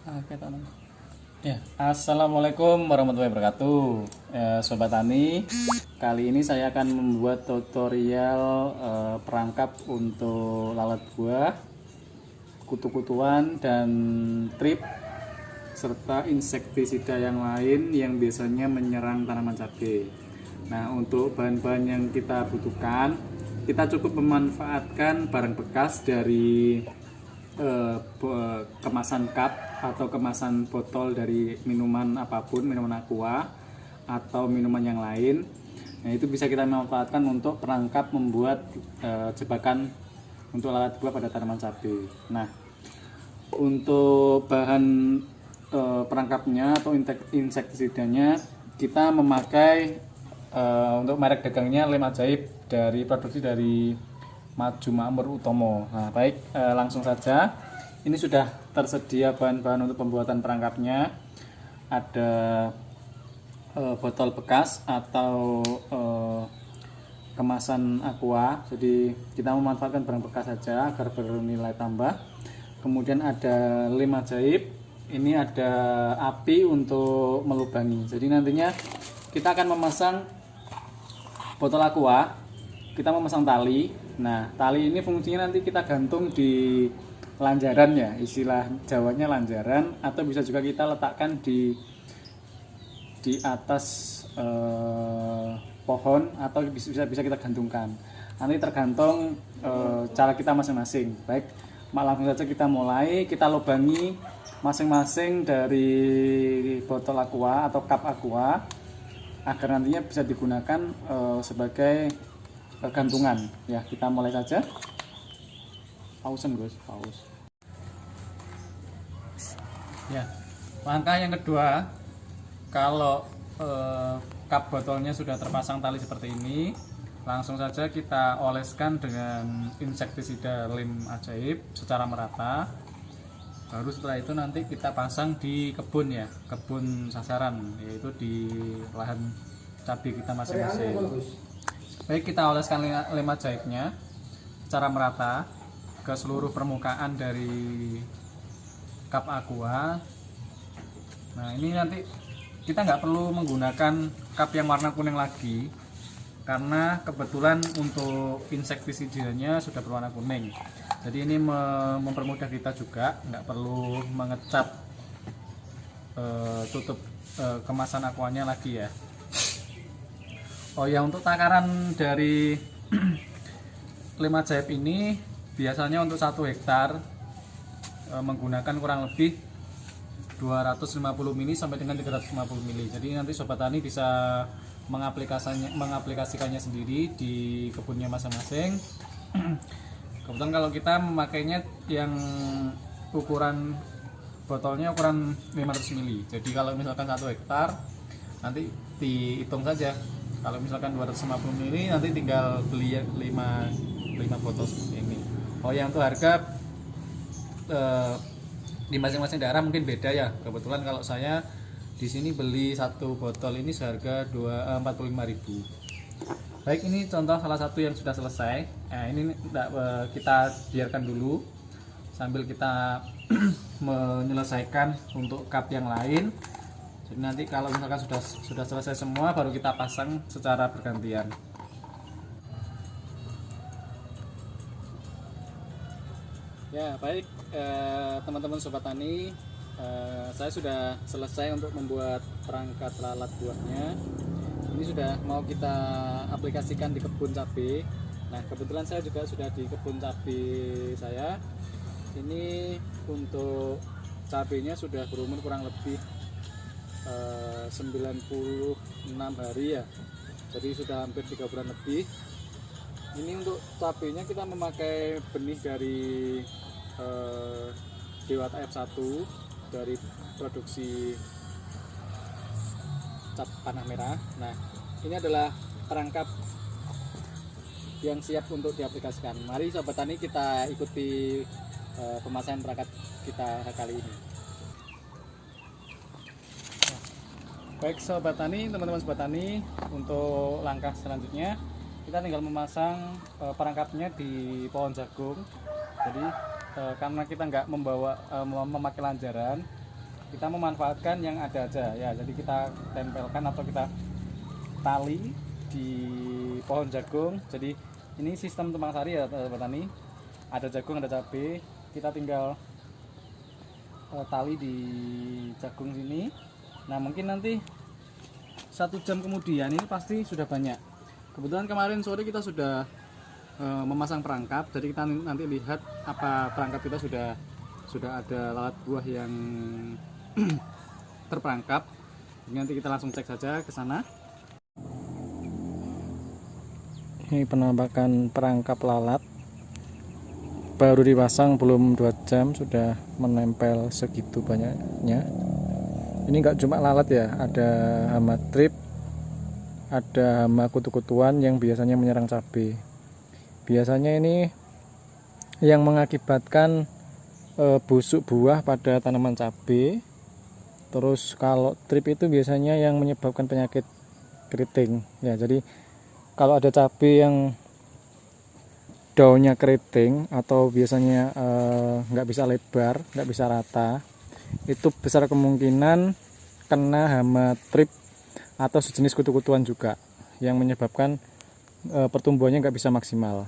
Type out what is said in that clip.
Oke, Tani. Ya, Assalamualaikum warahmatullahi wabarakatuh. Sobat Tani, kali ini saya akan membuat tutorial perangkap untuk lalat buah, kutu-kutuan dan trip serta insektisida yang lain yang biasanya menyerang tanaman cabai. Nah, untuk bahan-bahan yang kita butuhkan, kita cukup memanfaatkan barang bekas dari kemasan cup atau kemasan botol dari minuman apapun, minuman aqua atau minuman yang lain. Nah, itu bisa kita manfaatkan untuk perangkap membuat jebakan untuk lalat buah pada tanaman cabai. Nah, untuk bahan perangkapnya atau insektisidanya, kita memakai untuk merek dagangnya Lem Ajaib dari produksi dari Maju Makmur Utomo. Nah, baik, langsung saja. Ini sudah tersedia bahan-bahan untuk pembuatan perangkapnya. Ada botol bekas atau kemasan aqua. Jadi kita memanfaatkan barang bekas saja agar bernilai tambah. Kemudian ada lem ajaib. Ini ada api untuk melubangi. Jadi nantinya kita akan memasang botol aqua. Kita memasang tali. Nah, tali ini fungsinya nanti kita gantung di lanjaran, ya, istilah Jawanya lanjaran, atau bisa juga kita letakkan di atas pohon, atau bisa kita gantungkan. Nanti tergantung cara kita masing-masing. Baik, langsung saja kita mulai. Kita lubangi masing-masing dari botol aqua atau cup aqua agar nantinya bisa digunakan sebagai gantungan. Ya, kita mulai saja. Pausen, Gus, paus. Ya, langkah yang kedua, kalau cup botolnya sudah terpasang tali seperti ini, langsung saja kita oleskan dengan insektisida Lem Ajaib secara merata. Baru setelah itu nanti kita pasang di kebun, ya, kebun sasaran, yaitu di lahan cabai kita masing-masing. Baik, kita oleskan lem ajaibnya secara merata ke seluruh permukaan dari cup aqua. Nah, ini nanti kita nggak perlu menggunakan cup yang warna kuning lagi, karena kebetulan untuk insektisidanya sudah berwarna kuning. Jadi ini mempermudah kita juga, nggak perlu mengecap tutup kemasan aquanya lagi, ya. Oh ya, untuk takaran dari lem ajaib ini biasanya untuk 1 hektar menggunakan kurang lebih 250 mili sampai dengan 350 mili. Jadi nanti sobat tani bisa mengaplikasikannya sendiri di kebunnya masing-masing. Kebetulan kalau kita memakainya yang ukuran botolnya ukuran 500 mili. Jadi kalau misalkan 1 hektar nanti dihitung saja. Kalau misalkan 250 mili nanti tinggal beli 5 botol seperti ini. Oh, yang untuk harga di masing-masing daerah mungkin beda, ya. Kebetulan kalau saya di sini beli 1 botol ini seharga 45.000. Baik, ini contoh salah satu yang sudah selesai. Nah, ini kita biarkan dulu sambil kita menyelesaikan untuk cup yang lain. Jadi nanti kalau misalkan sudah selesai semua, baru kita pasang secara bergantian. Ya, baik, teman-teman sobat tani, saya sudah selesai untuk membuat perangkat lalat buahnya. Ini sudah mau kita aplikasikan di kebun cabai. Nah, kebetulan saya juga sudah di kebun cabai saya. Ini untuk cabainya sudah berumur kurang lebih 96 hari, ya. Jadi sudah hampir 3 bulan lebih. Ini untuk cabainya kita memakai benih dari Dewata F1 dari produksi cap panah merah. Nah, ini adalah perangkap yang siap untuk diaplikasikan. Mari sobat tani kita ikuti pemasangan perangkat kita kali ini. Baik sobat tani, teman-teman sobat tani, untuk langkah selanjutnya kita tinggal memasang perangkapnya di pohon jagung. Jadi karena kita nggak memakai lanjaran, kita memanfaatkan yang ada aja ya. Jadi kita tempelkan atau kita tali di pohon jagung. Jadi ini sistem tumpang sari ya petani, ada jagung ada cabai, kita tinggal tali di jagung sini. Nah mungkin nanti 1 jam kemudian ini pasti sudah banyak. Kebetulan kemarin sore kita sudah memasang perangkap, jadi kita nanti lihat apa perangkap kita sudah ada lalat buah yang terperangkap. Nanti kita langsung cek saja ke sana. Ini penampakan perangkap lalat, baru dipasang belum 2 jam sudah menempel segitu banyaknya. Ini enggak cuma lalat ya, ada hama trip, ada hama kutu-kutuan yang biasanya menyerang cabai. Biasanya ini yang mengakibatkan busuk buah pada tanaman cabai. Terus kalau trip itu biasanya yang menyebabkan penyakit keriting ya. Jadi kalau ada cabai yang daunnya keriting atau biasanya nggak bisa lebar, nggak bisa rata, itu besar kemungkinan kena hama trip atau sejenis kutu-kutuan juga yang menyebabkan pertumbuhannya nggak bisa maksimal.